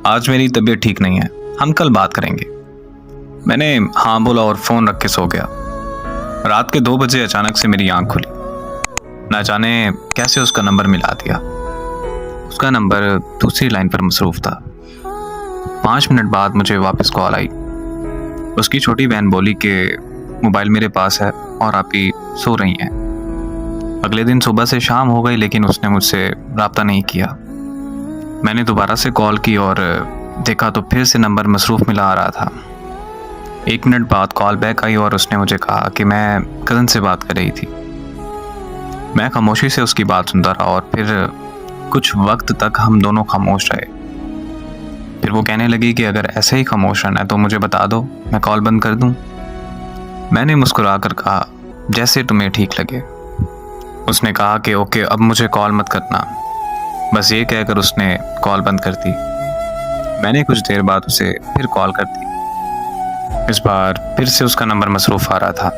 आज मेरी तबीयत ठीक नहीं है, हम कल बात करेंगे। मैंने हाँ बोला और फ़ोन रख के सो गया। रात के 2 बजे अचानक से मेरी आंख खुली। ना जाने कैसे उसका नंबर मिला दिया। उसका नंबर दूसरी लाइन पर मसरूफ़ था। 5 मिनट बाद मुझे वापस कॉल आई। उसकी छोटी बहन बोली कि मोबाइल मेरे पास है और आप ही सो रही हैं। अगले दिन सुबह से शाम हो गई लेकिन उसने मुझसे रब्ता नहीं किया। मैंने दोबारा से कॉल की और देखा तो फिर से नंबर मसरूफ़ मिला आ रहा था। 1 मिनट बाद कॉल बैक आई और उसने मुझे कहा कि मैं कज़न से बात कर रही थी। मैं खामोशी से उसकी बात सुनता रहा और फिर कुछ वक्त तक हम दोनों खामोश रहे। फिर वो कहने लगी कि अगर ऐसे ही खामोश रहना है तो मुझे बता दो, मैं कॉल बंद कर दूं। मैंने मुस्कुराकर कहा, जैसे तुम्हें ठीक लगे। उसने कहा कि ओके, अब मुझे कॉल मत करना। बस ये कहकर उसने कॉल बंद कर दी। मैंने कुछ देर बाद उसे फिर कॉल कर दी। इस बार फिर से उसका नंबर मसरूफ़ आ रहा था।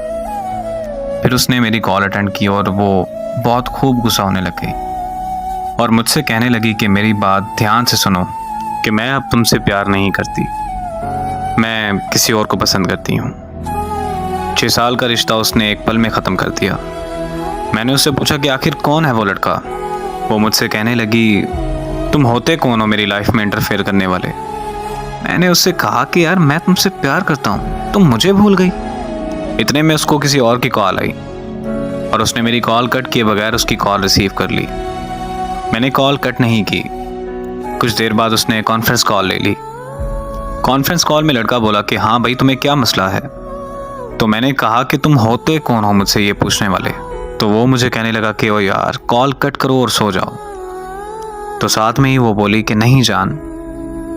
फिर उसने मेरी कॉल अटेंड की और वो बहुत खूब गुस्सा होने लग गई और मुझसे कहने लगी कि मेरी बात ध्यान से सुनो कि मैं अब तुमसे प्यार नहीं करती, मैं किसी और को पसंद करती हूँ। 6 साल का रिश्ता उसने एक पल में ख़त्म कर दिया। मैंने उससे पूछा कि आखिर कौन है वो लड़का। वो मुझसे कहने लगी, तुम होते कौन हो मेरी लाइफ में इंटरफेयर करने वाले। मैंने उससे कहा कि यार मैं तुमसे प्यार करता हूँ, तुम मुझे भूल गई। इतने में उसको किसी और की कॉल आई और उसने मेरी कॉल कट किए बगैर उसकी कॉल रिसीव कर ली। मैंने कॉल कट नहीं की। कुछ देर बाद उसने कॉन्फ्रेंस कॉल ले ली। कॉन्फ्रेंस कॉल में लड़का बोला कि हाँ भाई, तुम्हें क्या मसला है। तो मैंने कहा कि तुम होते कौन हो मुझसे ये पूछने वाले। तो वो मुझे कहने लगा कि ओ यार, कॉल कट करो और सो जाओ। तो साथ में ही वो बोली कि नहीं जान,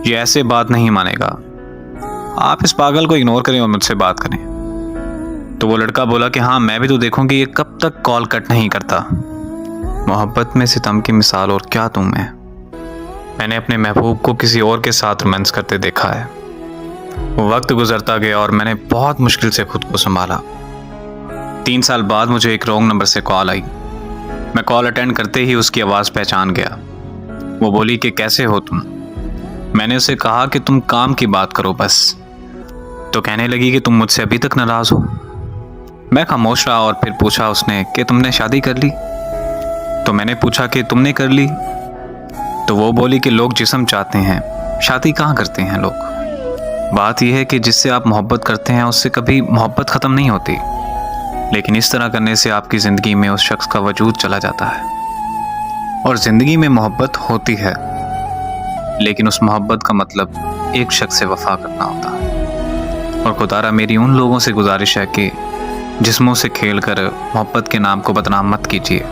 ये ऐसे बात नहीं मानेगा, आप इस पागल को इग्नोर करें और मुझसे बात करें। तो वो लड़का बोला कि हाँ, मैं भी तो देखूंगी ये कब तक कॉल कट नहीं करता। मोहब्बत में सितम की मिसाल और क्या तुम है। मैंने अपने महबूब को किसी और के साथ रोमांस करते देखा है। वो वक्त गुजरता गया और मैंने बहुत मुश्किल से खुद को संभाला। 3 साल बाद मुझे एक रॉन्ग नंबर से कॉल आई। मैं कॉल अटेंड करते ही उसकी आवाज़ पहचान गया। वो बोली कि कैसे हो तुम। मैंने उसे कहा कि तुम काम की बात करो बस। तो कहने लगी कि तुम मुझसे अभी तक नाराज़ हो। मैं खामोश रहा और फिर पूछा उसने कि तुमने शादी कर ली। तो मैंने पूछा कि तुमने कर ली। तो वो बोली कि लोग जिस्म चाहते हैं, शादी कहाँ करते हैं लोग। बात यह है कि जिससे आप मोहब्बत करते हैं उससे कभी मोहब्बत ख़त्म नहीं होती, लेकिन इस तरह करने से आपकी ज़िंदगी में उस शख्स का वजूद चला जाता है। और ज़िंदगी में मोहब्बत होती है, लेकिन उस मोहब्बत का मतलब एक शख्स से वफा करना होता है। और खुदारा मेरी उन लोगों से गुजारिश है कि जिस्मों से खेल कर मोहब्बत के नाम को बदनाम मत कीजिए।